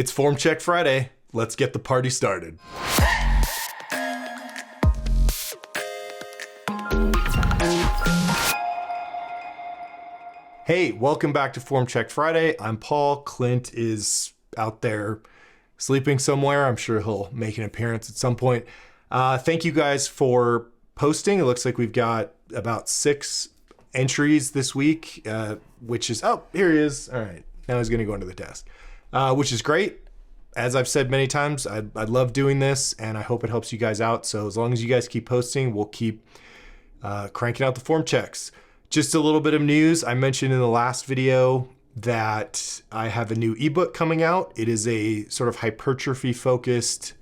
It's Form Check Friday. Let's get the party started. Hey, welcome back to Form Check Friday. I'm Paul. Clint is out there sleeping somewhere. I'm sure he'll make an appearance at some point. Thank you guys for posting. It looks like we've got about 6 entries this week, which is, oh, here he is. All right, now he's gonna go into the desk, which is great. As I've said many times, I love doing this and I hope it helps you guys out. So as long as you guys keep posting, we'll keep cranking out the form checks. Just a little bit of news. I mentioned in the last video that I have a new ebook coming out. It is a sort of hypertrophy focused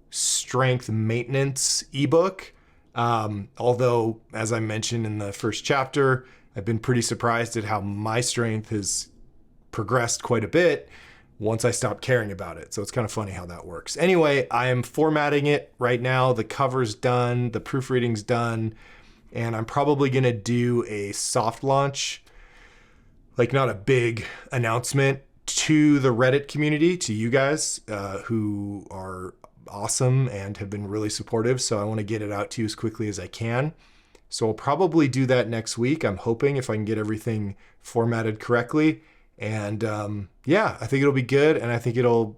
strength maintenance ebook. Although, as I mentioned in the first chapter, I've been pretty surprised at how my strength has progressed quite a bit once I stopped caring about it. So it's kind of funny how that works. Anyway, I am formatting it right now. The cover's done, the proofreading's done, and I'm probably gonna do a soft launch, like not a big announcement, to the Reddit community, to you guys who are awesome and have been really supportive. So I want to get it out to you as quickly as I can. So I'll probably do that next week. I'm hoping, if I can get everything formatted correctly. And yeah, I think it'll be good. And I think it'll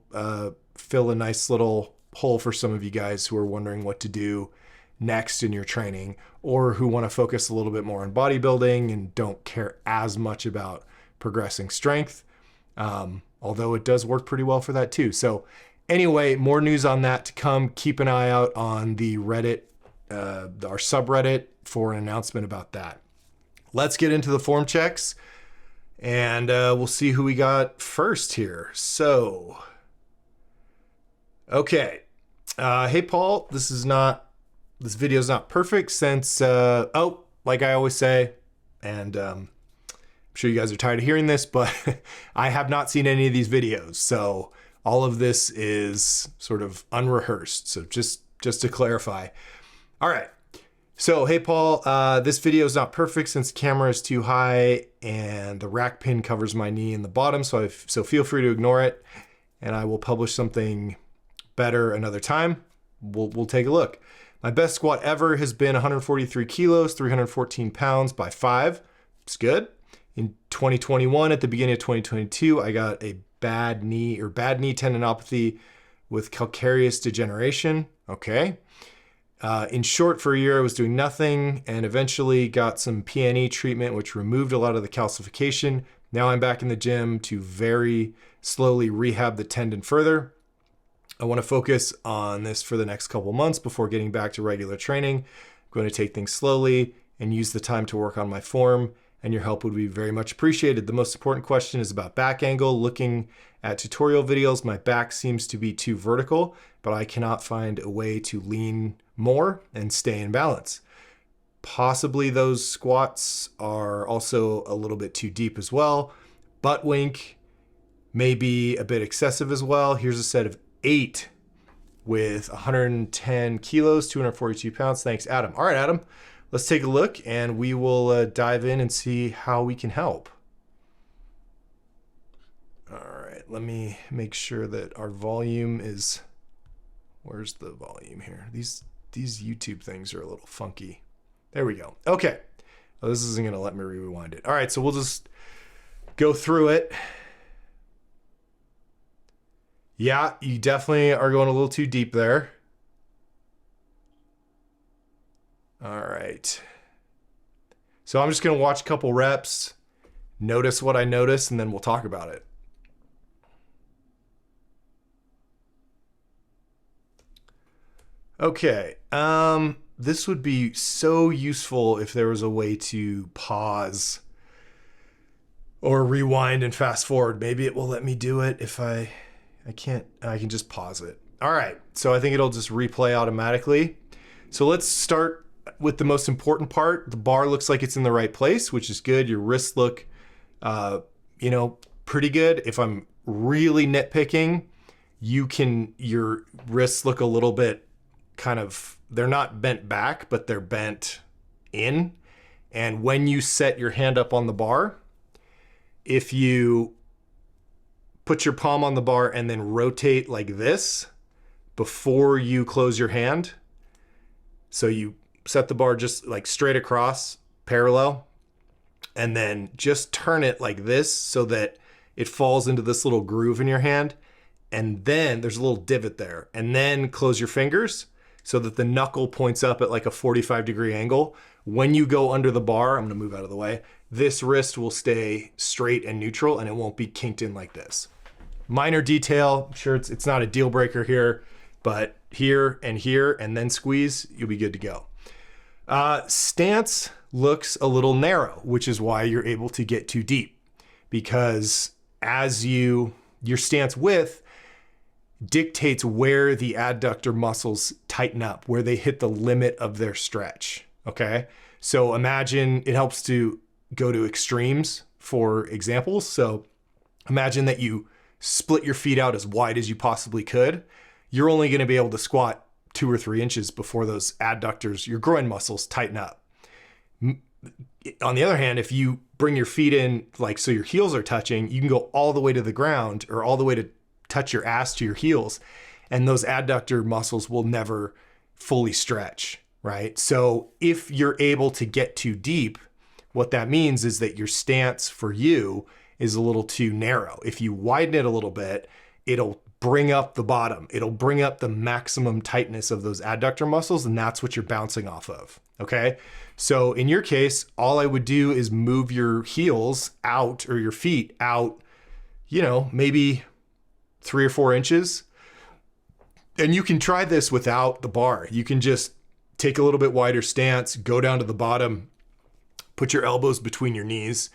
fill a nice little hole for some of you guys who are wondering what to do next in your training, or who want to focus a little bit more on bodybuilding and don't care as much about progressing strength. Although it does work pretty well for that too. So anyway, more news on that to come. Keep an eye out on the Reddit, our subreddit, for an announcement about that. Let's get into the form checks and we'll see who we got first here. So, okay. Hey, Paul, this video is not perfect since, like I always say, and I'm sure you guys are tired of hearing this, but I have not seen any of these videos. So all of this is sort of unrehearsed. So just to clarify. All right. So, hey, Paul, this video is not perfect since the camera is too high and the rack pin covers my knee in the bottom. So feel free to ignore it and I will publish something better another time. We'll take a look. My best squat ever has been 143 kilos, 314 pounds by 5. It's good. In 2021, at the beginning of 2022, I got a bad knee tendinopathy with calcareous degeneration. Okay. In short, for a year, I was doing nothing and eventually got some PNE treatment, which removed a lot of the calcification. Now I'm back in the gym to very slowly rehab the tendon further. I want to focus on this for the next couple months before getting back to regular training. I'm going to take things slowly and use the time to work on my form, and your help would be very much appreciated. The most important question is about back angle. Looking at tutorial videos, my back seems to be too vertical, but I cannot find a way to lean more and stay in balance. Possibly those squats are also a little bit too deep as well. Butt wink may be a bit excessive as well. Here's a set of 8 with 110 kilos, 242 pounds. Thanks, Adam. All right, Adam, let's take a look and we will dive in and see how we can help. All right, let me make sure that our volume is, where's the volume here? These YouTube things are a little funky. There we go. Okay. Oh, this isn't going to let me rewind it. All right, so we'll just go through it. Yeah, you definitely are going a little too deep there. All right. So I'm just going to watch a couple reps, notice what I notice, and then we'll talk about it. Okay. This would be so useful if there was a way to pause or rewind and fast forward. Maybe it will let me do it if I can just pause it. All right, so I think it'll just replay automatically. So let's start with the most important part. The bar looks like it's in the right place, which is good. Your wrists look, pretty good. If I'm really nitpicking, your wrists look a little bit they're not bent back, but they're bent in. And when you set your hand up on the bar, if you put your palm on the bar and then rotate like this before you close your hand. So you set the bar just like straight across, parallel, and then just turn it like this so that it falls into this little groove in your hand. And then there's a little divot there. And then close your fingers so that the knuckle points up at like a 45-degree angle. When you go under the bar, I'm gonna move out of the way, this wrist will stay straight and neutral and it won't be kinked in like this. Minor detail, I'm sure it's not a deal breaker here, but here, and then squeeze, you'll be good to go. Stance looks a little narrow, which is why you're able to get too deep, because as your stance width dictates where the adductor muscles tighten up, where they hit the limit of their stretch, okay? So imagine, it helps to go to extremes for examples. So imagine that you split your feet out as wide as you possibly could. You're only gonna be able to squat 2 or 3 inches before those adductors, your groin muscles, tighten up. On the other hand, if you bring your feet in like so your heels are touching, you can go all the way to the ground or all the way to touch your ass to your heels, and those adductor muscles will never fully stretch, right? So if you're able to get too deep, what that means is that your stance for you is a little too narrow. If you widen it a little bit, it'll bring up the bottom. It'll bring up the maximum tightness of those adductor muscles, and that's what you're bouncing off of, okay? So in your case, all I would do is move your heels out or your feet out, maybe 3 or 4 inches. And you can try this without the bar. You can just take a little bit wider stance, go down to the bottom, put your elbows between your knees,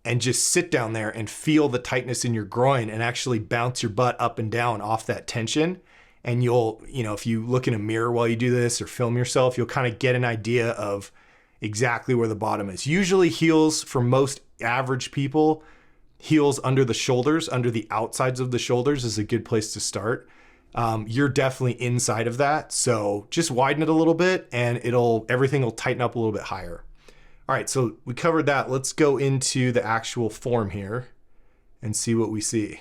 and just sit down there and feel the tightness in your groin and actually bounce your butt up and down off that tension. And you'll, if you look in a mirror while you do this or film yourself, you'll kind of get an idea of exactly where the bottom is. Usually heels, for most average people, heels under the shoulders, under the outsides of the shoulders is a good place to start. You're definitely inside of that. So just widen it a little bit and everything will tighten up a little bit higher. All right, so we covered that. Let's go into the actual form here and see what we see.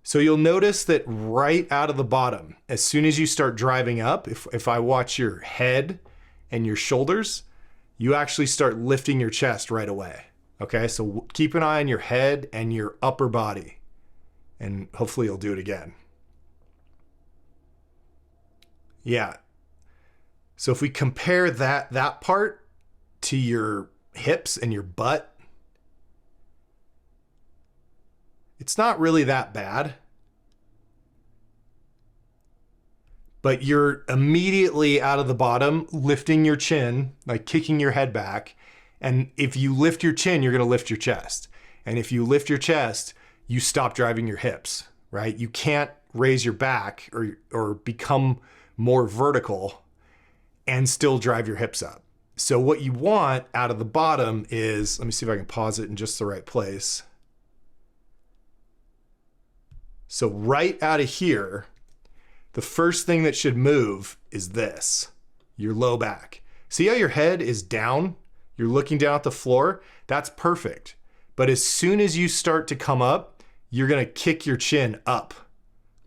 So you'll notice that right out of the bottom, as soon as you start driving up, if I watch your head and your shoulders, you actually start lifting your chest right away. Okay, so keep an eye on your head and your upper body, and hopefully you'll do it again. Yeah. So if we compare that part to your hips and your butt, it's not really that bad. But you're immediately out of the bottom, lifting your chin, like kicking your head back. And if you lift your chin, you're gonna lift your chest. And if you lift your chest, you stop driving your hips, right? You can't raise your back or become more vertical and still drive your hips up. So what you want out of the bottom is, let me see if I can pause it in just the right place. So right out of here, the first thing that should move is this, your low back. See how your head is down? You're looking down at the floor? That's perfect. But as soon as you start to come up, you're gonna kick your chin up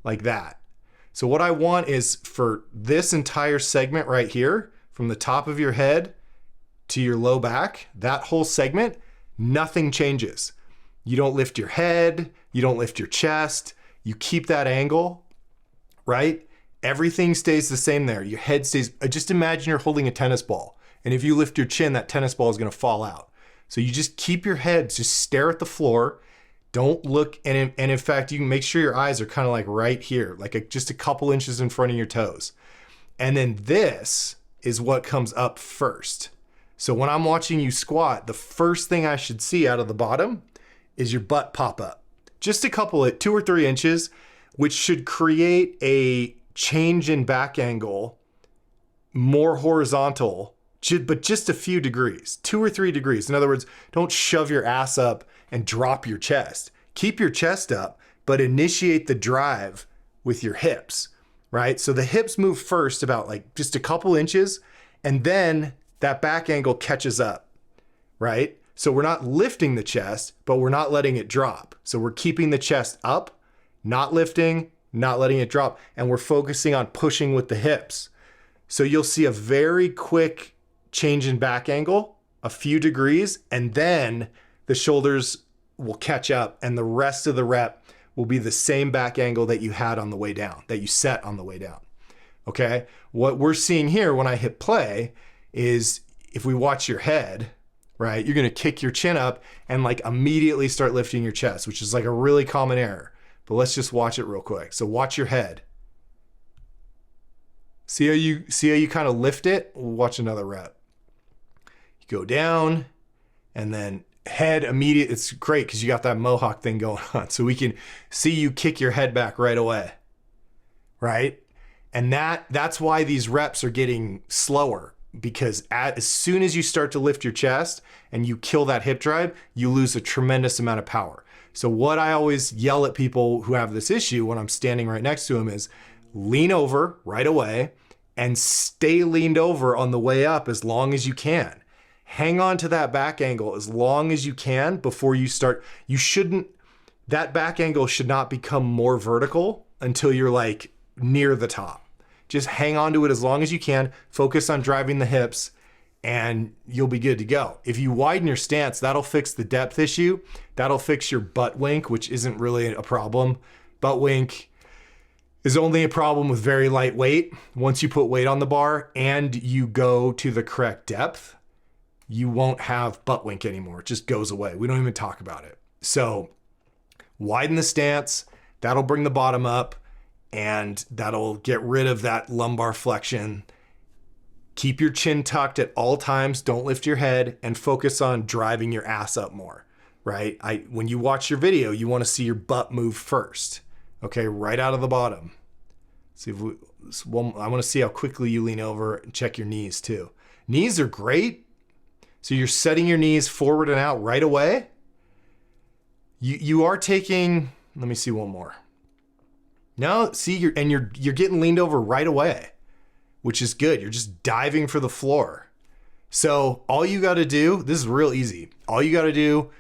like that. So what I want is for this entire segment right here, from the top of your head to your low back, that whole segment, nothing changes. You don't lift your head, you don't lift your chest, you keep that angle, right? Everything stays the same there. Your head stays, just imagine you're holding a tennis ball. And if you lift your chin, that tennis ball is gonna fall out. So you just keep your head, just stare at the floor. Don't look, and in fact, you can make sure your eyes are kind of like right here, like just a couple inches in front of your toes. And then this is what comes up first. So when I'm watching you squat, the first thing I should see out of the bottom is your butt pop up. Just a couple of 2 or 3 inches, which should create a change in back angle, more horizontal, but just a few degrees, 2 or 3 degrees. In other words, don't shove your ass up and drop your chest. Keep your chest up, but initiate the drive with your hips, right? So the hips move first about like just a couple inches, and then that back angle catches up, right? So we're not lifting the chest, but we're not letting it drop. So we're keeping the chest up, not lifting, not letting it drop, and we're focusing on pushing with the hips. So you'll see a very quick change in back angle, a few degrees, and then the shoulders will catch up and the rest of the rep will be the same back angle that you had on the way down, that you set on the way down. Okay? What we're seeing here when I hit play is if we watch your head, right, you're gonna kick your chin up and like immediately start lifting your chest, which is like a really common error. But let's just watch it real quick. So watch your head. See how you kind of lift it? We'll watch another rep. You go down and then head immediate. It's great because you got that mohawk thing going on. So we can see you kick your head back right away, right? And that's why these reps are getting slower, because as soon as you start to lift your chest and you kill that hip drive, you lose a tremendous amount of power. So what I always yell at people who have this issue when I'm standing right next to them is lean over right away and stay leaned over on the way up as long as you can. Hang on to that back angle as long as you can before you start. That back angle should not become more vertical until you're like near the top. Just hang on to it as long as you can, focus on driving the hips, and you'll be good to go. If you widen your stance, that'll fix the depth issue. That'll fix your butt wink, which isn't really a problem. Butt wink is only a problem with very light weight. Once you put weight on the bar and you go to the correct depth, you won't have butt wink anymore. It just goes away. We don't even talk about it. So widen the stance. That'll bring the bottom up and that'll get rid of that lumbar flexion. Keep your chin tucked at all times. Don't lift your head and focus on driving your ass up more, right? When you watch your video, you want to see your butt move first. Okay, right out of the bottom. See if I want to see how quickly you lean over and check your knees too. Knees are great. So you're setting your knees forward and out right away. You are taking, let me see one more. No, see, you're getting leaned over right away, which is good. You're just diving for the floor. So all you got to do, this is real easy. All you got to do,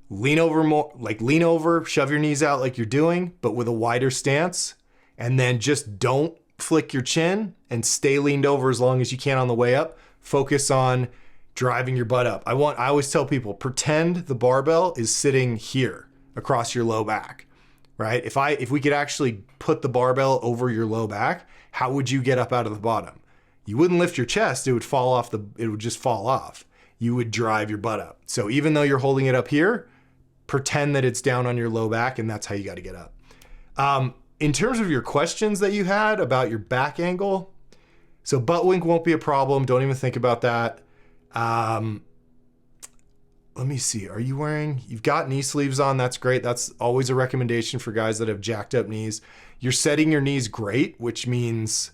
lean over more, like lean over, shove your knees out like you're doing, but with a wider stance. And then just don't flick your chin and stay leaned over as long as you can on the way up. Focus on driving your butt up. I always tell people, pretend the barbell is sitting here across your low back, right? If we could actually put the barbell over your low back, how would you get up out of the bottom? You wouldn't lift your chest, it would just fall off. You would drive your butt up. So even though you're holding it up here, pretend that it's down on your low back, and that's how you got to get up. In terms of your questions that you had about your back angle, so butt wink won't be a problem. Don't even think about that. Let me see. You've got knee sleeves on. That's great. That's always a recommendation for guys that have jacked up knees. You're setting your knees great, which means,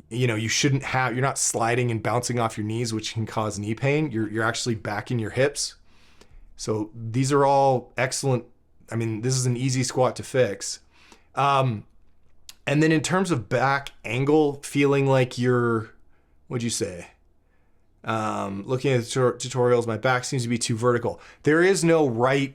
you're not sliding and bouncing off your knees, which can cause knee pain. You're actually backing your hips. So these are all excellent. I mean, this is an easy squat to fix. And then in terms of back angle, feeling like what'd you say? Looking at the tutorials, my back seems to be too vertical. There is no right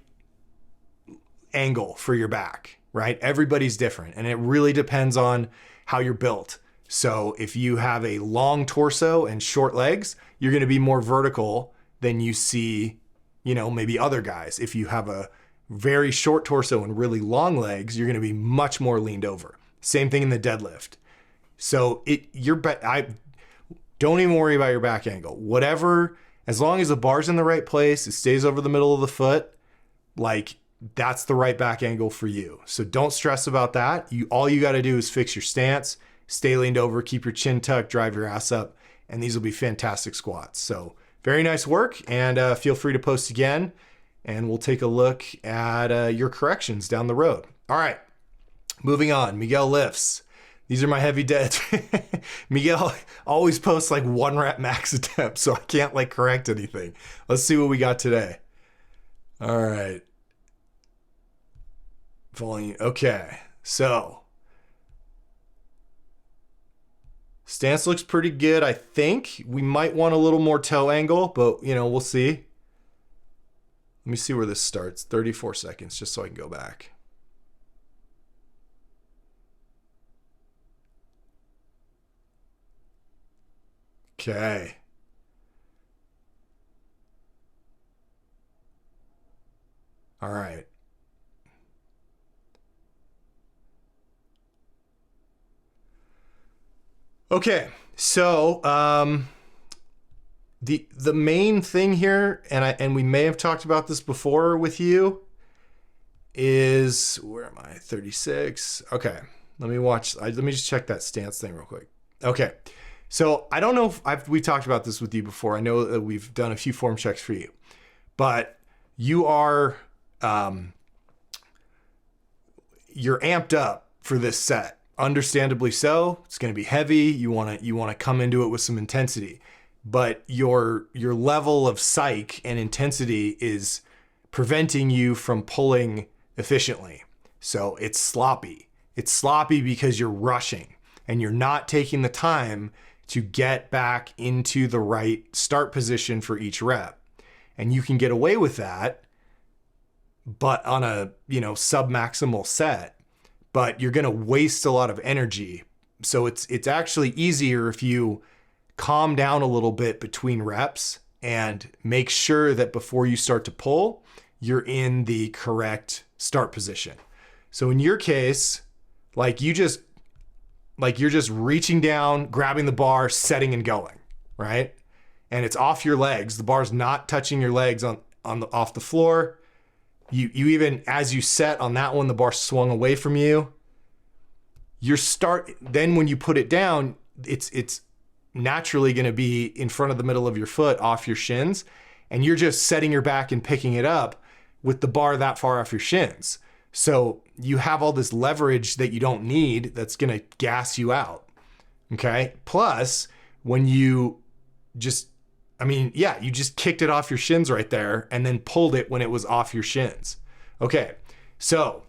angle for your back, right? Everybody's different, and it really depends on how you're built. So if you have a long torso and short legs, you're going to be more vertical than you see, maybe other guys. If you have a very short torso and really long legs, you're going to be much more leaned over. Same thing in the deadlift. So don't even worry about your back angle. Whatever, as long as the bar's in the right place, it stays over the middle of the foot, like that's the right back angle for you. So don't stress about that. All you got to do is fix your stance, stay leaned over, keep your chin tucked, drive your ass up, and these will be fantastic squats. So very nice work, and feel free to post again, and we'll take a look at your corrections down the road. All right, moving on. Miguel lifts. These are my heavy deads. Miguel always posts like 1 rep max attempt, so I can't correct anything. Let's see what we got today. All right. Volume. Okay. So stance looks pretty good. I think we might want a little more toe angle, but we'll see. Let me see where this starts. 34 seconds, just so I can go back. Okay. All right. Okay, so the main thing here, and we may have talked about this before with you, is, where am I? 36. Okay, let me just check that stance thing real quick. Okay, so I don't know if we talked about this with you before. I know that we've done a few form checks for you, but you are you're amped up for this set. Understandably so. It's going to be heavy. You want to come into it with some intensity, but your level of psych and intensity is preventing you from pulling efficiently. So it's sloppy. It's sloppy because you're rushing and you're not taking the time to get back into the right start position for each rep. And you can get away with that, but on a, sub-maximal set, but you're going to waste a lot of energy. So it's actually easier if you calm down a little bit between reps and make sure that before you start to pull, you're in the correct start position. So in your case, you're just reaching down, grabbing the bar, setting and going, right? And it's off your legs. The bar's not touching your legs off the floor. You even, as you set on that one, the bar swung away from you. Then when you put it down, it's naturally going to be in front of the middle of your foot, off your shins, and you're just setting your back and picking it up with the bar that far off your shins. So you have all this leverage that you don't need that's going to gas you out. Okay. Plus, when you just kicked it off your shins right there and then pulled it when it was off your shins. Okay, so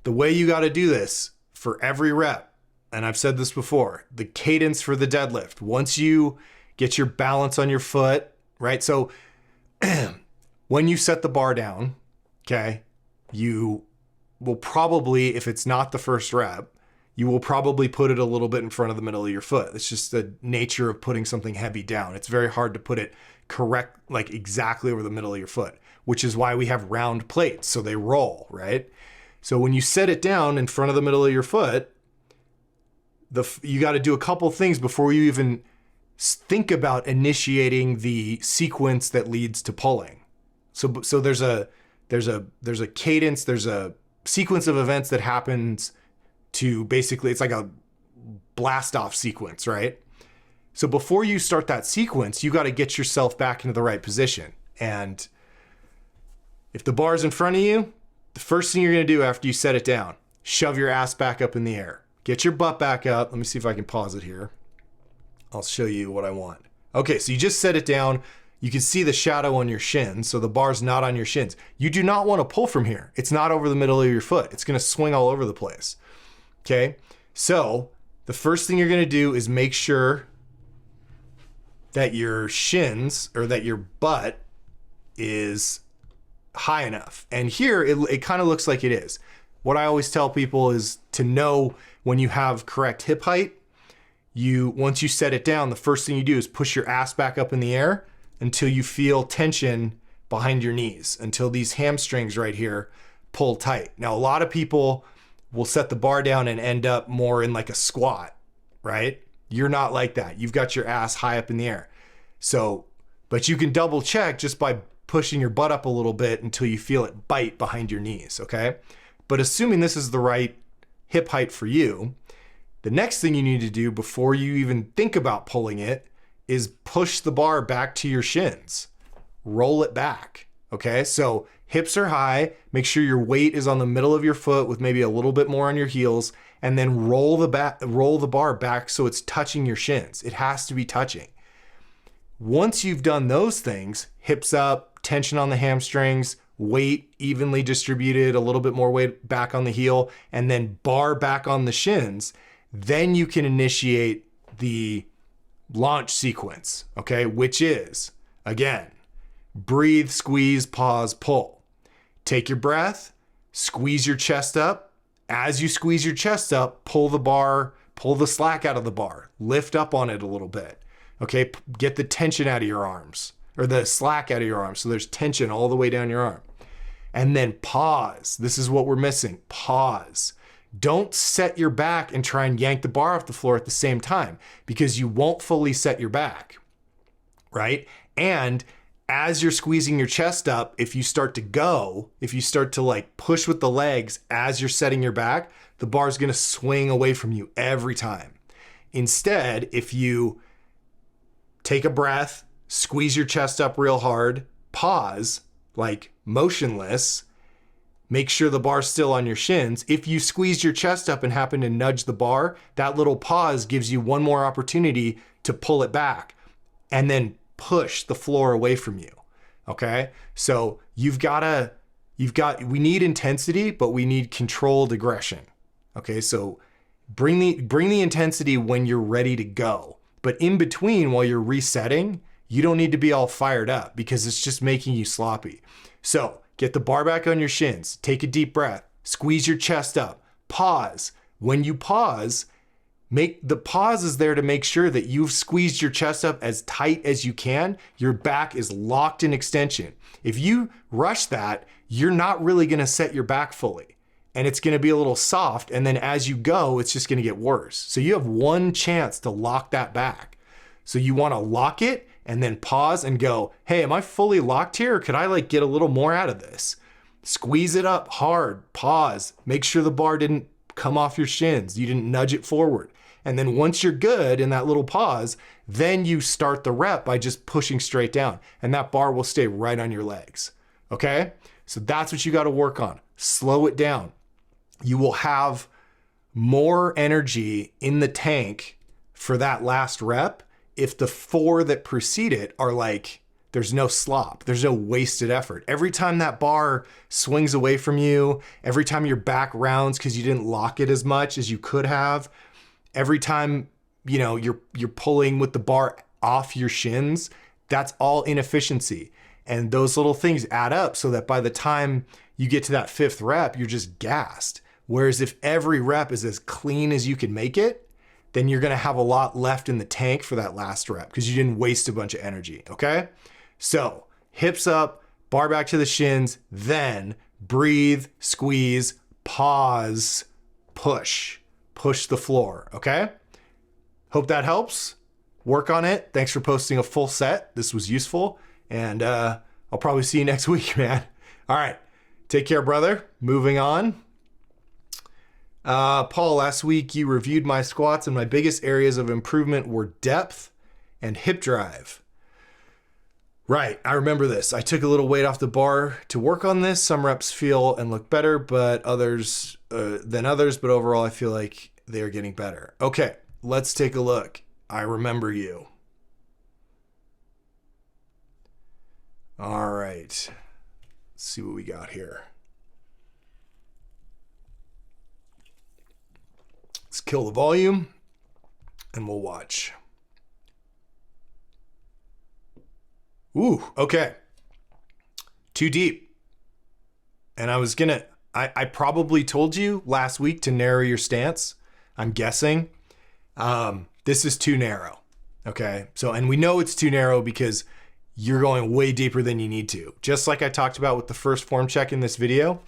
the way you got to do this for every rep, and I've said this before, the cadence for the deadlift, once you get your balance on your foot, right? So when you set the bar down, okay, you will probably, if it's not the first rep, you will probably put it a little bit in front of the middle of your foot. It's just the nature of putting something heavy down. It's very hard to put it correct, exactly over the middle of your foot, which is why we have round plates, so they roll, right? So when you set it down in front of the middle of your foot, you got to do a couple things before you even think about initiating the sequence that leads to pulling. So there's a cadence, there's a sequence of events that happens to basically, it's like a blast off sequence, right? So before you start that sequence, you got to get yourself back into the right position. And if the bar's in front of you, the first thing you're going to do after you set it down, shove your ass back up in the air. Get your butt back up. Let me see if I can pause it here. I'll show you what I want. Okay, so you just set it down. You can see the shadow on your shins, so the bar's not on your shins. You do not want to pull from here. It's not over the middle of your foot. It's going to swing all over the place. Okay, so the first thing you're going to do is make sure that your shins, or that your butt, is high enough. And here it kind of looks like it is. What I always tell people is to know when you have correct hip height. Once you set it down, the first thing you do is push your ass back up in the air until you feel tension behind your knees, until these hamstrings right here pull tight. Now, a lot of people will set the bar down and end up more in like a squat, right? You're not like that. You've got your ass high up in the air. So, but you can double check just by pushing your butt up a little bit until you feel it bite behind your knees, okay? But assuming this is the right hip height for you, the next thing you need to do before you even think about pulling it is push the bar back to your shins. Roll it back, okay? So hips are high, make sure your weight is on the middle of your foot with maybe a little bit more on your heels, and then roll the bar back so it's touching your shins. It has to be touching. Once you've done those things, hips up, tension on the hamstrings, weight evenly distributed, a little bit more weight back on the heel, and then bar back on the shins, then you can initiate the launch sequence, okay? Which is, again, breathe, squeeze, pause, pull. Take your breath, squeeze your chest up. As you squeeze your chest up, pull the bar, pull the slack out of the bar, lift up on it a little bit. Okay, get the tension out of your arms, or the slack out of your arms. So there's tension all the way down your arm. And then pause. This is what we're missing. Pause. Don't set your back and try and yank the bar off the floor at the same time, because you won't fully set your back, right? And as you're squeezing your chest up, if you start to like push with the legs as you're setting your back, the bar is going to swing away from you every time. Instead, if you take a breath, squeeze your chest up real hard, pause, like motionless, make sure the bar's still on your shins. If you squeeze your chest up and happen to nudge the bar, that little pause gives you one more opportunity to pull it back and then push the floor away from you. Okay? So we need intensity, but we need controlled aggression. Okay? So bring the intensity when you're ready to go. But in between, while you're resetting, you don't need to be all fired up, because it's just making you sloppy. So get the bar back on your shins, take a deep breath, squeeze your chest up, pause. When you pause, the pause is there to make sure that you've squeezed your chest up as tight as you can. Your back is locked in extension. If you rush that, you're not really going to set your back fully, and it's going to be a little soft. And then as you go, it's just going to get worse. So you have one chance to lock that back. So you want to lock it and then pause and go, hey, am I fully locked here? Or could I like get a little more out of this? Squeeze it up hard, pause, make sure the bar didn't come off your shins. You didn't nudge it forward. And then once you're good in that little pause, then you start the rep by just pushing straight down, and that bar will stay right on your legs. Okay? So that's what you got to work on. Slow it down. You will have more energy in the tank for that last rep if the 4 that precede it are like, there's no slop, there's no wasted effort. Every time that bar swings away from you, every time your back rounds because you didn't lock it as much as you could have, every time, you know, you're pulling with the bar off your shins, that's all inefficiency. And those little things add up so that by the time you get to that 5th rep, you're just gassed. Whereas if every rep is as clean as you can make it, then you're going to have a lot left in the tank for that last rep because you didn't waste a bunch of energy. Okay? So hips up, bar back to the shins, then breathe, squeeze, pause, push the floor. Okay? Hope that helps. Work on it. Thanks for posting a full set. This was useful. And I'll probably see you next week, man. All right. Take care, brother. Moving on. Paul, last week you reviewed my squats and my biggest areas of improvement were depth and hip drive. Right. I remember this. I took a little weight off the bar to work on this. Some reps feel and look better, but others than others. But overall, I feel like they are getting better. Okay. Let's take a look. I remember you. All right. Let's see what we got here. Let's kill the volume and we'll watch. Ooh, okay. Too deep. And I probably told you last week to narrow your stance. I'm guessing. This is too narrow. Okay. So, and we know it's too narrow because you're going way deeper than you need to. Just like I talked about with the first form check in this video,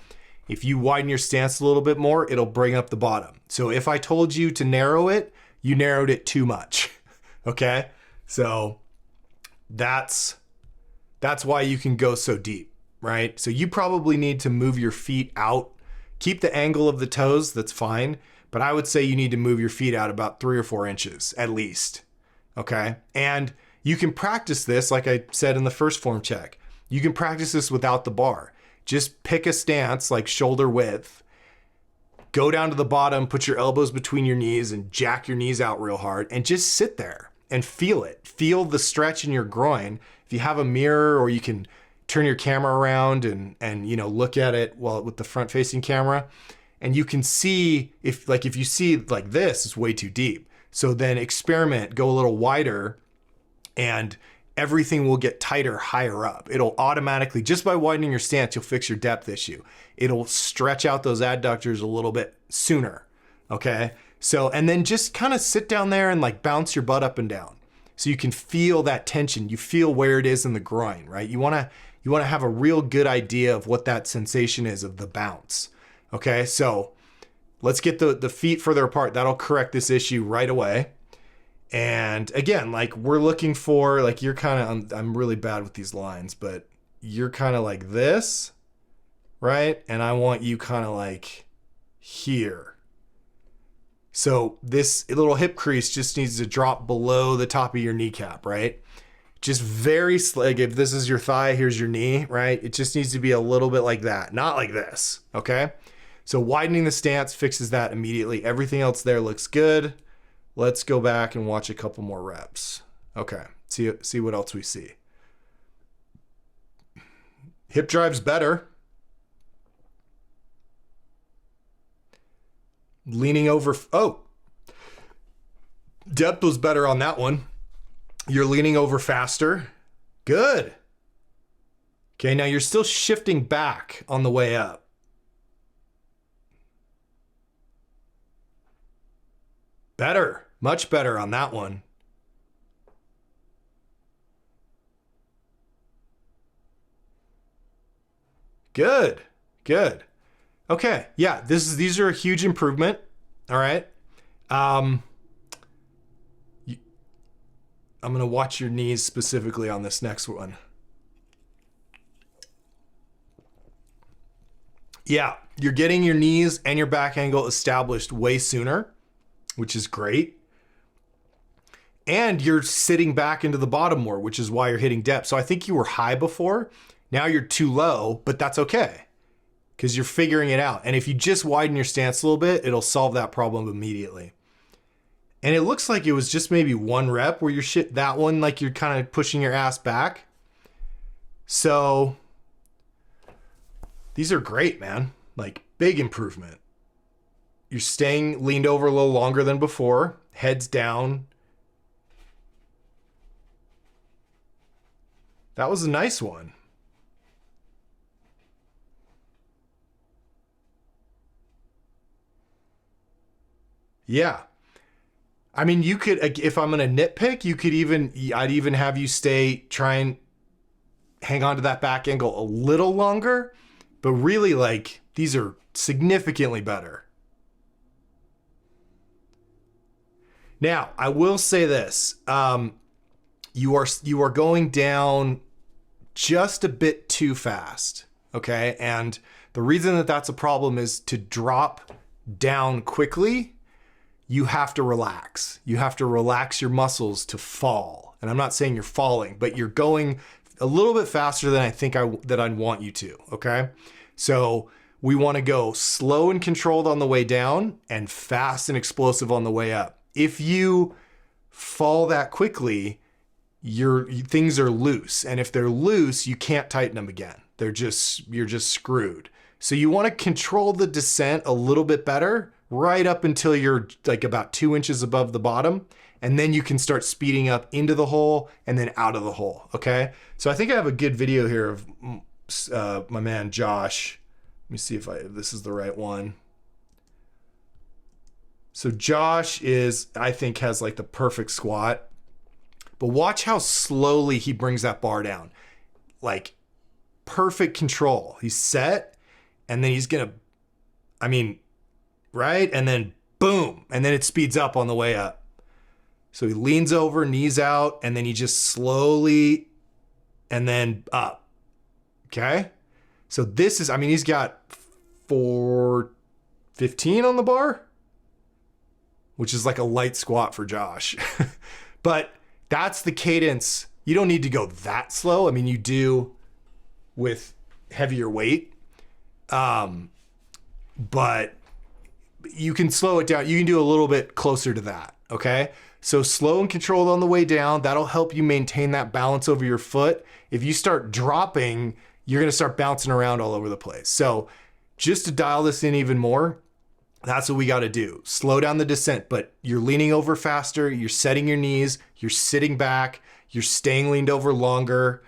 if you widen your stance a little bit more, it'll bring up the bottom. So if I told you to narrow it, you narrowed it too much. Okay? So that's why you can go so deep, right? So you probably need to move your feet out. Keep the angle of the toes, that's fine. But I would say you need to move your feet out about 3 or 4 inches at least. Okay? And you can practice this, like I said in the first form check. You can practice this without the bar. Just pick a stance like shoulder width. Go down to the bottom, put your elbows between your knees and jack your knees out real hard and just sit there and feel it. Feel the stretch in your groin. If you have a mirror or you can turn your camera around and you know, look at it with the front facing camera, and you can see if you see like this is way too deep. So then experiment, go a little wider and everything will get tighter higher up. It'll automatically, just by widening your stance, you'll fix your depth issue. It'll stretch out those adductors a little bit sooner, okay? So, and then just kind of sit down there and like bounce your butt up and down. So you can feel that tension. You feel where it is in the groin, right? You wanna have a real good idea of what that sensation is of the bounce, okay? So let's get the feet further apart. That'll correct this issue right away. And again, like we're looking for, like you're kind of, I'm really bad with these lines, but you're kind of like this, right? And I want you kind of like here. So this little hip crease just needs to drop below the top of your kneecap, right? Just very, like if this is your thigh, here's your knee, right? It just needs to be a little bit like that, not like this, okay? So widening the stance fixes that immediately. Everything else there looks good. Let's go back and watch a couple more reps. Okay, see what else we see. Hip drive's better. Leaning over, oh, depth was better on that one. You're leaning over faster. Good. Okay, now you're still shifting back on the way up. Better, much better on that one. Good, good. Okay, yeah, these are a huge improvement. All right. I'm gonna watch your knees specifically on this next one. Yeah, you're getting your knees and your back angle established way sooner, which is great. And you're sitting back into the bottom more, which is why you're hitting depth. So I think you were high before. Now you're too low, but that's okay because you're figuring it out. And if you just widen your stance a little bit, it'll solve that problem immediately. And it looks like it was just maybe one rep where you're that one, like you're kind of pushing your ass back. So these are great, man. Like big improvement. You're staying leaned over a little longer than before. Head's down. That was a nice one. Yeah. I mean, you could, if I'm going to nitpick, I'd even have you try and hang on to that back angle a little longer, but really like these are significantly better. Now, I will say this, you are going down just a bit too fast, okay? And the reason that that's a problem is to drop down quickly, you have to relax. You have to relax your muscles to fall. And I'm not saying you're falling, but you're going a little bit faster than I think that I'd want you to, okay? So we want to go slow and controlled on the way down and fast and explosive on the way up. If you fall that quickly, things are loose. And if they're loose, you can't tighten them again. You're just screwed. So you want to control the descent a little bit better, right up until you're like about 2 inches above the bottom. And then you can start speeding up into the hole and then out of the hole, okay? So I think I have a good video here of my man Josh. Let me see if this is the right one. So Josh I think has like the perfect squat, but watch how slowly he brings that bar down. Like perfect control. He's set and then he's gonna, right? And then boom, and then it speeds up on the way up. So he leans over, knees out, and then he just slowly, and then up, okay? So this is, he's got 415 on the bar, which is like a light squat for Josh. But that's the cadence. You don't need to go that slow. You do with heavier weight. But you can slow it down. You can do a little bit closer to that, okay? So slow and controlled on the way down. That'll help you maintain that balance over your foot. If you start dropping, you're gonna start bouncing around all over the place. So just to dial this in even more, that's what we gotta do. Slow down the descent, but you're leaning over faster, you're setting your knees, you're sitting back, You're staying leaned over longer.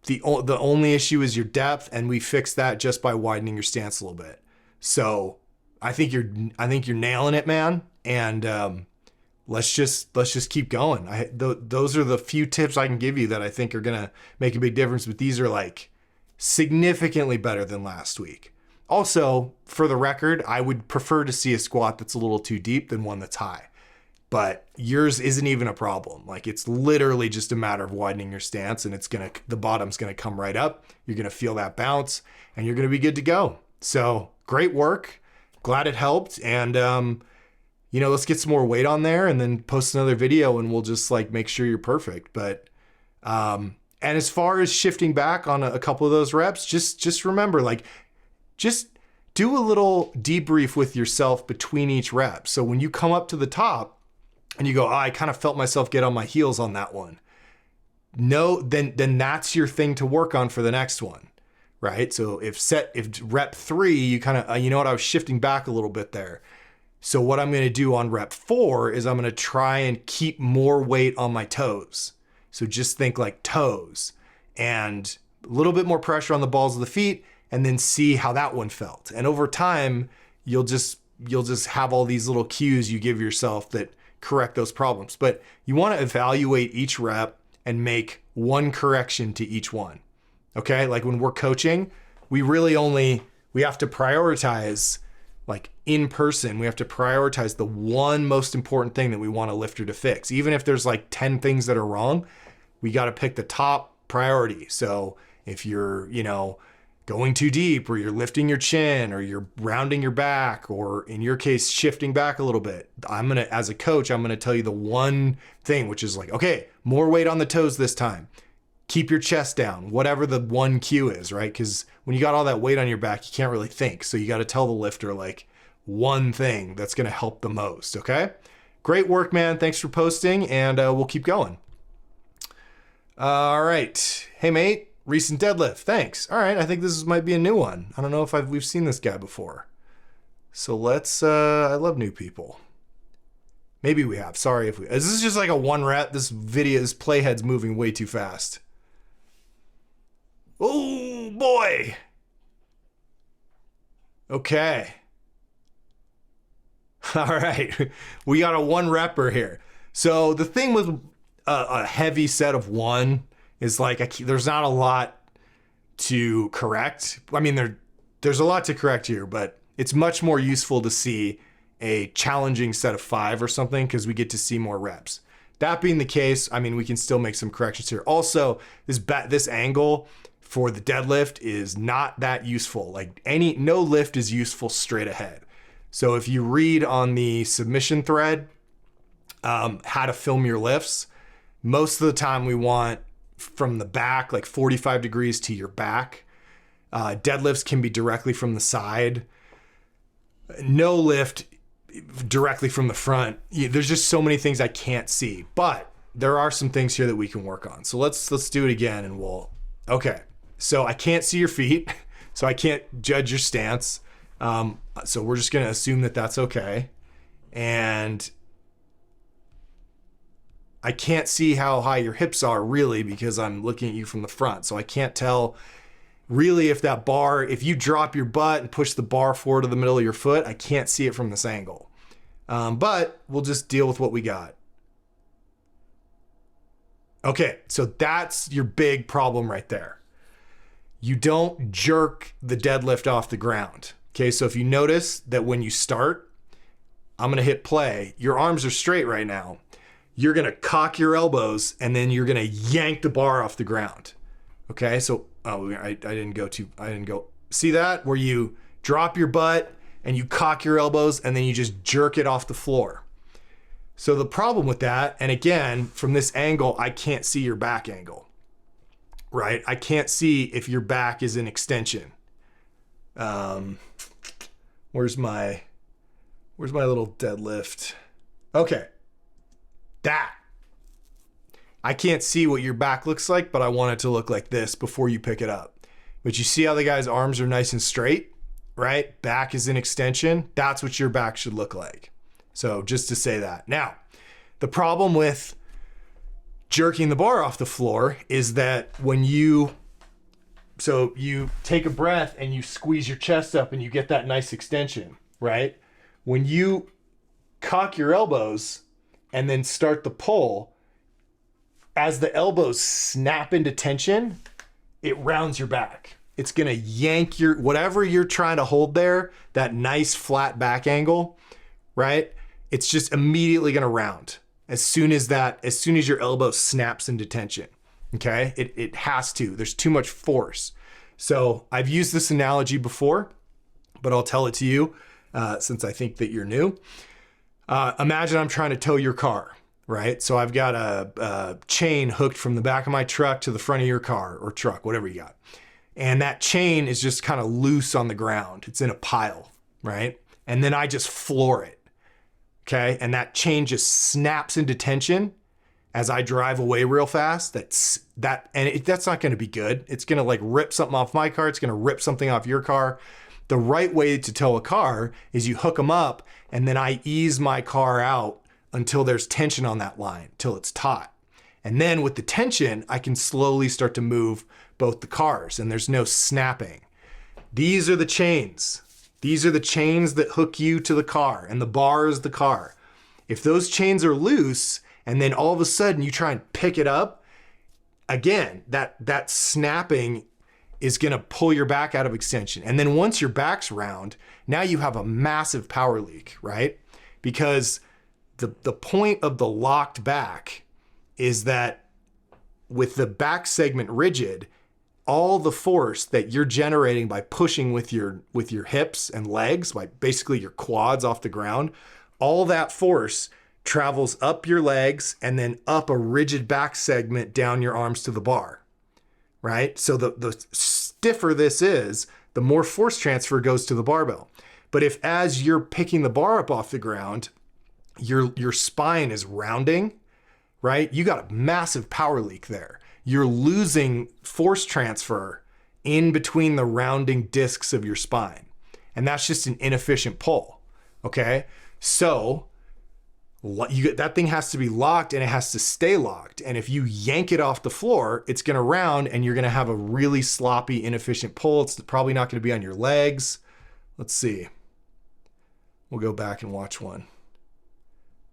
The only issue is your depth, and we fixed that just by widening your stance a little bit. So I think you're nailing it, man. And let's just keep going. Those are the few tips I can give you that I think are gonna make a big difference. But these are like significantly better than last week. Also, for the record, I would prefer to see a squat that's a little too deep than one that's high. But yours isn't even a problem. Like, it's literally just a matter of widening your stance, and the bottom's gonna come right up. You're gonna feel that bounce, and you're gonna be good to go. So great work. Glad it helped. And let's get some more weight on there and then post another video, and we'll just like make sure you're perfect. But and as far as shifting back on a couple of those reps, just remember, like, just do a little debrief with yourself between each rep. So when you come up to the top, and you go, I kind of felt myself get on my heels on that one. No, then that's your thing to work on for the next one, right? So if rep 3, you kind of, I was shifting back a little bit there. So what I'm going to do on rep 4 is I'm going to try and keep more weight on my toes. So just think like toes and a little bit more pressure on the balls of the feet, and then see how that one felt. And over time, you'll just have all these little cues you give yourself that correct those problems. But you want to evaluate each rep and make one correction to each one. Okay? Like when we're coaching, we have to prioritize, like in person, we have to prioritize the one most important thing that we want a lifter to fix. Even if there's like 10 things that are wrong, we got to pick the top priority. So if you're, going too deep, or you're lifting your chin, or you're rounding your back, or in your case, shifting back a little bit, as a coach, I'm going to tell you the one thing, which is like, okay, more weight on the toes this time. Keep your chest down, whatever the one cue is, right? Because when you got all that weight on your back, you can't really think. So you got to tell the lifter like one thing that's going to help the most. Okay. Great work, man. Thanks for posting, and we'll keep going. All right. Hey, mate. Recent deadlift, thanks. All right, I think this might be a new one. I don't know if we've seen this guy before. So let's, I love new people. Maybe we have, sorry if this is just like a 1 rep. This playhead's moving way too fast. Oh boy. Okay. All right, we got a 1 repper here. So the thing with a heavy set of 1 is like, there's not a lot to correct. I mean, there's a lot to correct here, but it's much more useful to see a challenging set of 5 or something, because we get to see more reps. That being the case, I mean, we can still make some corrections here. Also, this angle for the deadlift is not that useful. Like no lift is useful straight ahead. So if you read on the submission thread, how to film your lifts, most of the time we want from the back, like 45 degrees to your back. Deadlifts can be directly from the side. No lift directly from the front. There's just so many things I can't see, but there are some things here that we can work on. So let's do it again, and okay. So I can't see your feet, so I can't judge your stance. So we're just going to assume that that's okay. And I can't see how high your hips are really, because I'm looking at you from the front. So I can't tell really if you drop your butt and push the bar forward to the middle of your foot, I can't see it from this angle. But we'll just deal with what we got. Okay, so that's your big problem right there. You don't jerk the deadlift off the ground. Okay, so if you notice that when you start, I'm gonna hit play, your arms are straight right now. You're gonna cock your elbows, and then you're gonna yank the bar off the ground. Okay, so I didn't go. See that? Where you drop your butt and you cock your elbows, and then you just jerk it off the floor. So the problem with that, and again, from this angle, I can't see your back angle, right? I can't see if your back is in extension. Where's my little deadlift? Okay. That. I can't see what your back looks like, but I want it to look like this before you pick it up. But you see how the guy's arms are nice and straight, right? Back is in extension. That's what your back should look like. So just to say that. Now, the problem with jerking the bar off the floor is that when you take a breath and you squeeze your chest up and you get that nice extension, right? When you cock your elbows and then start the pull, as the elbows snap into tension, it rounds your back. It's gonna yank your, whatever you're trying to hold there, that nice flat back angle, right? It's just immediately gonna round as soon as your elbow snaps into tension, okay? It has to, there's too much force. So I've used this analogy before, but I'll tell it to you since I think that you're new. Imagine I'm trying to tow your car, right? So I've got a chain hooked from the back of my truck to the front of your car or truck, whatever you got. And that chain is just kind of loose on the ground. It's in a pile, right? And then I just floor it, okay? And that chain just snaps into tension as I drive away real fast. That's not gonna be good. It's gonna like rip something off my car. It's gonna rip something off your car. The right way to tow a car is you hook them up and then I ease my car out until there's tension on that line, till it's taut. And then with the tension, I can slowly start to move both the cars and there's no snapping. These are the chains. These are the chains that hook you to the car, and the bar is the car. If those chains are loose and then all of a sudden you try and pick it up, again, that snapping is gonna pull your back out of extension. And then once your back's round, now you have a massive power leak, right? Because the point of the locked back is that with the back segment rigid, all the force that you're generating by pushing with your hips and legs, like basically your quads off the ground, all that force travels up your legs and then up a rigid back segment down your arms to the bar, right? So the stiffer this is, the more force transfer goes to the barbell. But if as you're picking the bar up off the ground, your spine is rounding, right? You got a massive power leak there. You're losing force transfer in between the rounding discs of your spine. And that's just an inefficient pull, okay? So that thing has to be locked and it has to stay locked. And if you yank it off the floor, it's gonna round and you're gonna have a really sloppy, inefficient pull. It's probably not gonna be on your legs. Let's see. We'll go back and watch one.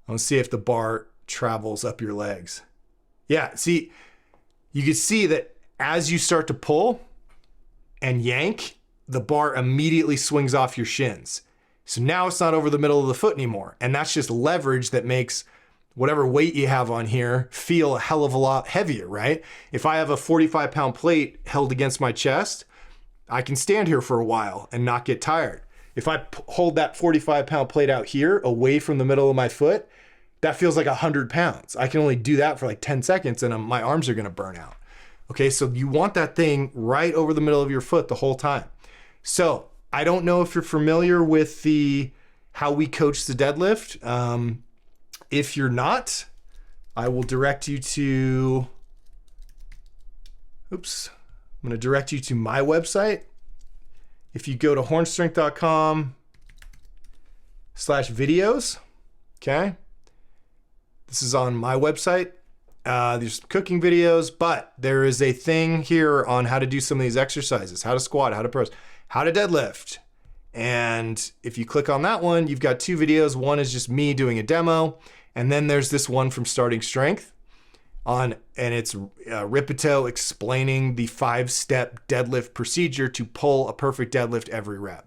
I want to see if the bar travels up your legs. Yeah, see, you can see that as you start to pull and yank, the bar immediately swings off your shins. So now it's not over the middle of the foot anymore. And that's just leverage that makes whatever weight you have on here feel a hell of a lot heavier, right? If I have a 45-pound plate held against my chest, I can stand here for a while and not get tired. If I hold that 45-pound plate out here away from the middle of my foot, that feels like 100 pounds. I can only do that for like 10 seconds and my arms are gonna burn out. Okay, so you want that thing right over the middle of your foot the whole time. So I don't know if you're familiar with how we coach the deadlift. If you're not, I will direct you to, I'm gonna direct you to my website. If you go to hornstrength.com/videos, okay? This is on my website. There's cooking videos, but there is a thing here on how to do some of these exercises, how to squat, how to press, how to deadlift. And if you click on that one, you've got two videos. One is just me doing a demo. And then there's this one from Starting Strength and it's Ripito explaining the 5-step deadlift procedure to pull a perfect deadlift every rep.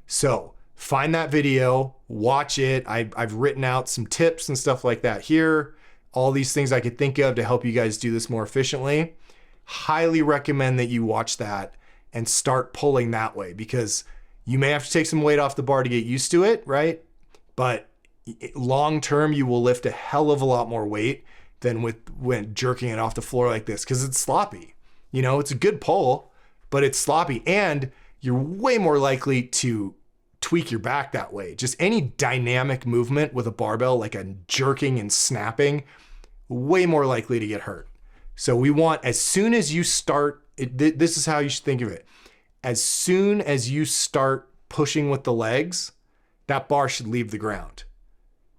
So find that video, watch it. I've written out some tips and stuff like that here. All these things I could think of to help you guys do this more efficiently. Highly recommend that you watch that and start pulling that way, because you may have to take some weight off the bar to get used to it, right? But long term, you will lift a hell of a lot more weight than when jerking it off the floor like this, because it's sloppy. You know, it's a good pull, but it's sloppy, and you're way more likely to tweak your back that way. Just any dynamic movement with a barbell, like a jerking and snapping, way more likely to get hurt. So we want, as soon as you start, this is how you should think of it. As soon as you start pushing with the legs, that bar should leave the ground,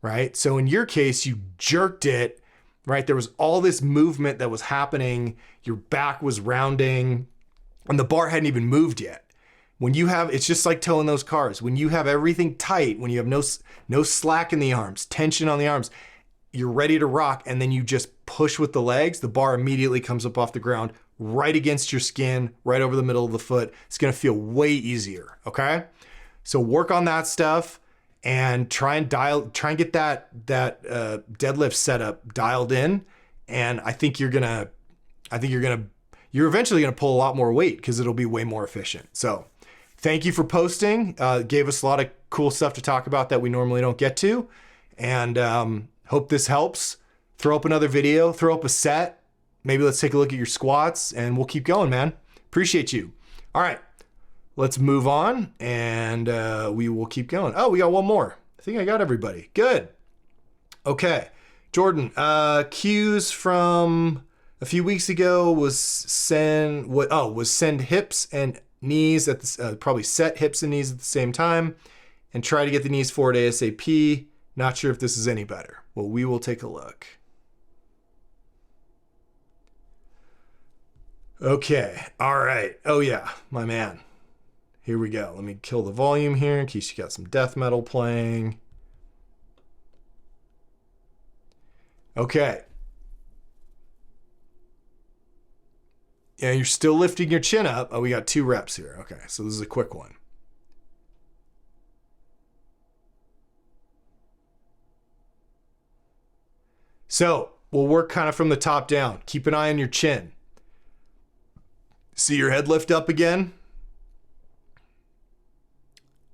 right? So in your case, you jerked it right? There was all this movement that was happening. Your back was rounding and the bar hadn't even moved yet. When you have, it's just like towing those cars. When you have everything tight, when you have no slack in the arms, tension on the arms, you're ready to rock, and then you just push with the legs, the bar immediately comes up off the ground, right against your skin, right over the middle of the foot. It's gonna feel way easier, okay? So work on that stuff and try and get that deadlift setup dialed in. And I think you're eventually gonna pull a lot more weight because it'll be way more efficient. So thank you for posting. Gave us a lot of cool stuff to talk about that we normally don't get to. And hope this helps. Throw up another video, throw up a set. Maybe let's take a look at your squats and we'll keep going, man. Appreciate you. All right, let's move on and we will keep going. Oh, we got one more. I think I got everybody. Good. Okay, Jordan, cues from a few weeks ago was send hips and knees at the, probably set hips and knees at the same time and try to get the knees forward ASAP. Not sure if this is any better. Well, we will take a look. Okay, all right. Oh yeah, my man. Here we go. Let me kill the volume here in case you got some death metal playing. Okay. Yeah, you're still lifting your chin up. Oh, we got 2 reps here. Okay, so this is a quick one. So we'll work kind of from the top down. Keep an eye on your chin. See your head lift up again.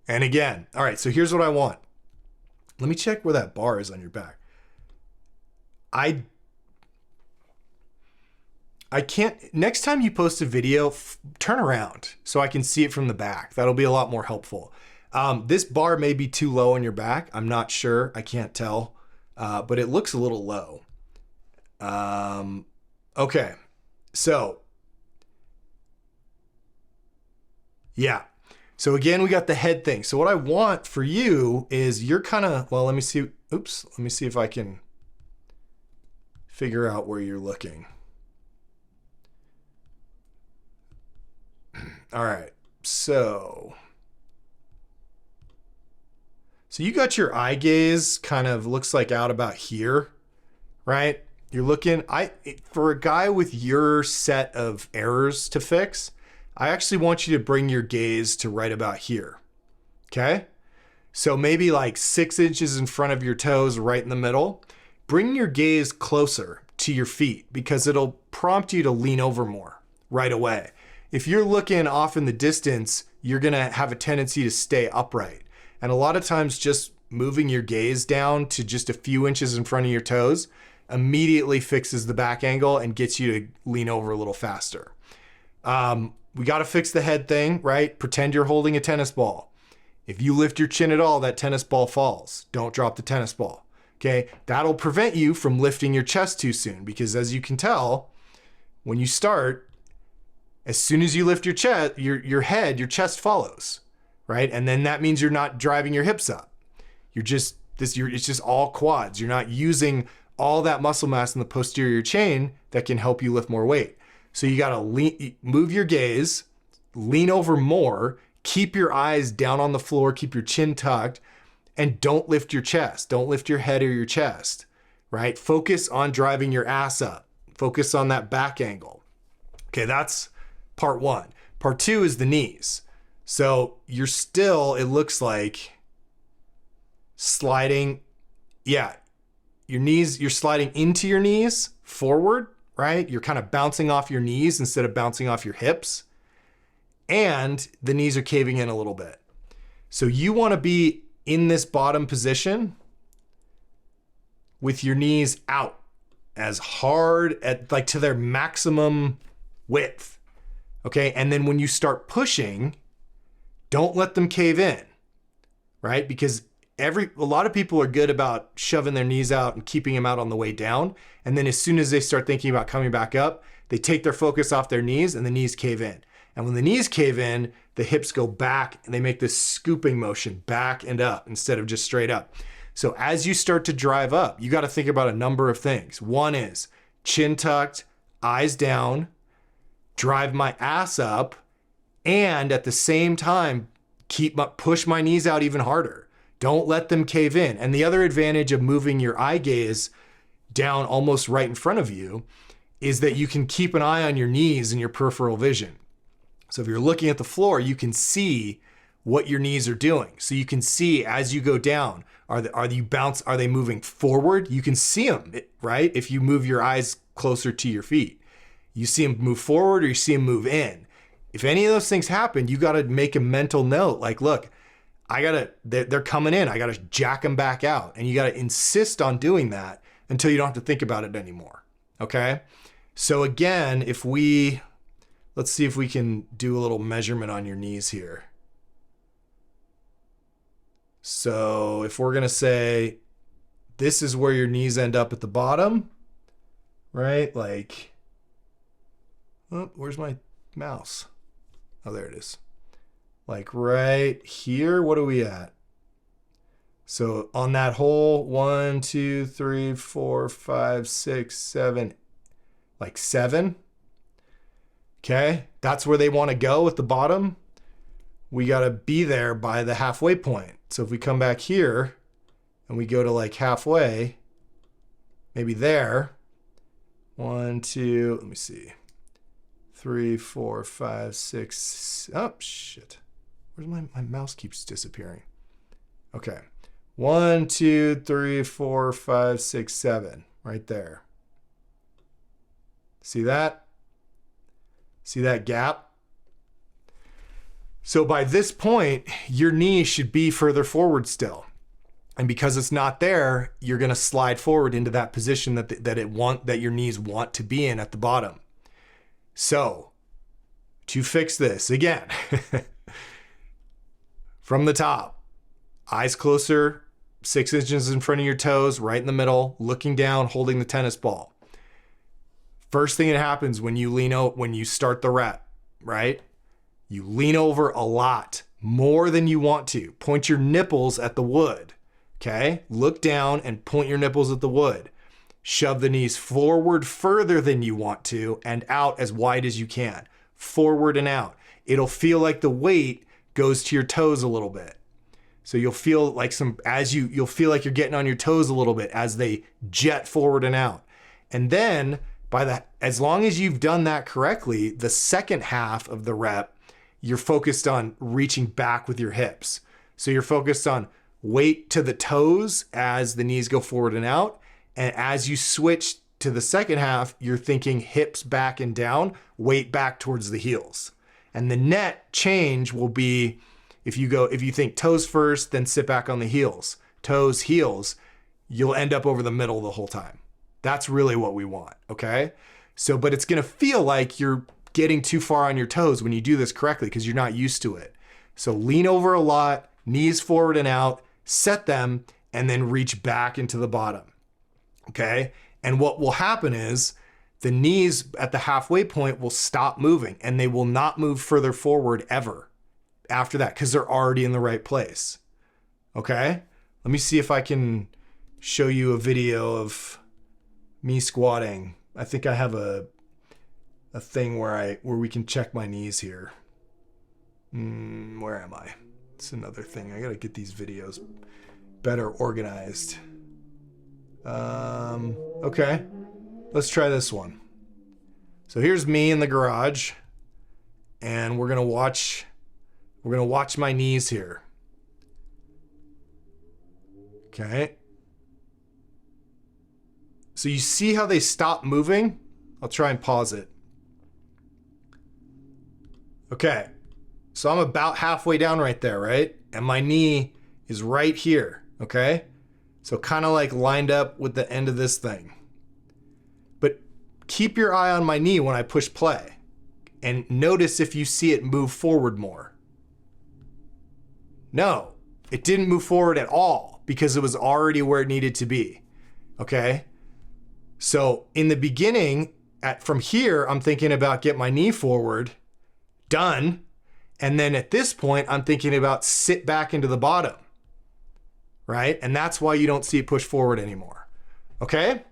And again. All right, so here's what I want. Let me check where that bar is on your back. I can't, next time you post a video, turn around so I can see it from the back. That'll be a lot more helpful. This bar may be too low on your back. I'm not sure, I can't tell, but it looks a little low. Okay, so, yeah. So again, we got the head thing. So what I want for you is you're kind of, well, let me see. Oops, let me see if I can figure out where you're looking. All right, so you got your eye gaze kind of looks like out about here, right? You're looking, for a guy with your set of errors to fix, I actually want you to bring your gaze to right about here, okay? So maybe like 6 inches in front of your toes, right in the middle. Bring your gaze closer to your feet because it'll prompt you to lean over more right away. If you're looking off in the distance, you're gonna have a tendency to stay upright. And a lot of times just moving your gaze down to just a few inches in front of your toes immediately fixes the back angle and gets you to lean over a little faster. We gotta fix the head thing, right? Pretend you're holding a tennis ball. If you lift your chin at all, that tennis ball falls. Don't drop the tennis ball, okay? That'll prevent you from lifting your chest too soon because as you can tell, when you start, as soon as you lift your chest, your head, your chest follows, right? And then that means you're not driving your hips up. It's just all quads. You're not using all that muscle mass in the posterior chain that can help you lift more weight. So you gotta move your gaze, lean over more, keep your eyes down on the floor, keep your chin tucked, and don't lift your chest. Don't lift your head or your chest, right? Focus on driving your ass up. Focus on that back angle. Okay, that's part 1. Part 2 is the knees. So you're still, it looks like, sliding, yeah, your knees, you're sliding into your knees forward, right? You're kind of bouncing off your knees instead of bouncing off your hips. And the knees are caving in a little bit. So you want to be in this bottom position with your knees out as hard at like to their maximum width. Okay, and then when you start pushing, don't let them cave in, right? Because a lot of people are good about shoving their knees out and keeping them out on the way down. And then as soon as they start thinking about coming back up, they take their focus off their knees and the knees cave in. And when the knees cave in, the hips go back and they make this scooping motion back and up instead of just straight up. So as you start to drive up, you got to think about a number of things. One is chin tucked, eyes down, drive my ass up, and at the same time, push my knees out even harder. Don't let them cave in. And the other advantage of moving your eye gaze down almost right in front of you is that you can keep an eye on your knees and your peripheral vision. So if you're looking at the floor, you can see what your knees are doing. So you can see as you go down, are they moving forward? You can see them, right? If you move your eyes closer to your feet, you see them move forward or you see them move in. If any of those things happen, you got to make a mental note. Like, look, they're coming in. I got to jack them back out. And you got to insist on doing that until you don't have to think about it anymore. Okay. So again, let's see if we can do a little measurement on your knees here. So if we're going to say this is where your knees end up at the bottom, right? Like, oh, where's my mouse? Oh, there it is. Like right here, what are we at? So on that whole 1, 2, 3, 4, 5, 6, 7, like 7. Okay, that's where they want to go at the bottom. We got to be there by the halfway point. So if we come back here and we go to like halfway, maybe there, 1, 2, let me see, 3, 4, 5, 6, oh shit. Where's my mouse keeps disappearing. Okay, 1, 2, 3, 4, 5, 6, 7, right there. See that? See that gap? So by this point, your knee should be further forward still. And because it's not there, you're going to slide forward into that position that your knees want to be in at the bottom. So to fix this, again, from the top, eyes closer, 6 inches in front of your toes, right in the middle, looking down, holding the tennis ball. First thing that happens when you start the rep, right? You lean over a lot, more than you want to. Point your nipples at the wood, okay? Look down and point your nipples at the wood. Shove the knees forward further than you want to and out as wide as you can. Forward and out. It'll feel like the weight goes to your toes a little bit. So you'll feel like you'll feel like you're getting on your toes a little bit as they jet forward and out. And then as long as you've done that correctly, the second half of the rep, you're focused on reaching back with your hips. So you're focused on weight to the toes as the knees go forward and out. And as you switch to the second half, you're thinking hips back and down, weight back towards the heels. And the net change will be if you think toes first, then sit back on the heels, toes, heels, you'll end up over the middle the whole time. That's really what we want, okay? So, but it's gonna feel like you're getting too far on your toes when you do this correctly because you're not used to it. So lean over a lot, knees forward and out, set them, and then reach back into the bottom, okay? And what will happen is the knees at the halfway point will stop moving and they will not move further forward ever after that because they're already in the right place, okay? Let me see if I can show you a video of me squatting. I think I have a thing where we can check my knees here. Where am I? It's another thing. I gotta get these videos better organized. Okay, let's try this one. So here's me in the garage, and we're gonna watch my knees here. Okay. So you see how they stop moving? I'll try and pause it. Okay, so I'm about halfway down right there, right? And my knee is right here, okay? So kind of like lined up with the end of this thing. But keep your eye on my knee when I push play. And notice if you see it move forward more. No, it didn't move forward at all because it was already where it needed to be, okay? So in the beginning, from here, I'm thinking about get my knee forward, done. And then at this point, I'm thinking about sit back into the bottom, right? And that's why you don't see it push forward anymore. Okay?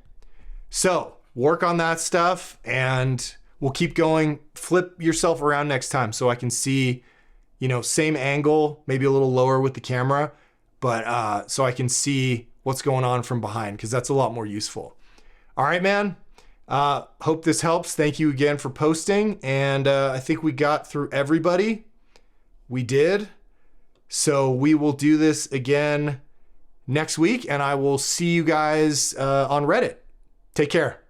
So work on that stuff and we'll keep going. Flip yourself around next time so I can see, you know, same angle, maybe a little lower with the camera, but so I can see what's going on from behind, because that's a lot more useful. All right, man. Hope this helps. Thank you again for posting. And I think we got through everybody. We did. So we will do this again next week, and I will see you guys on Reddit. Take care.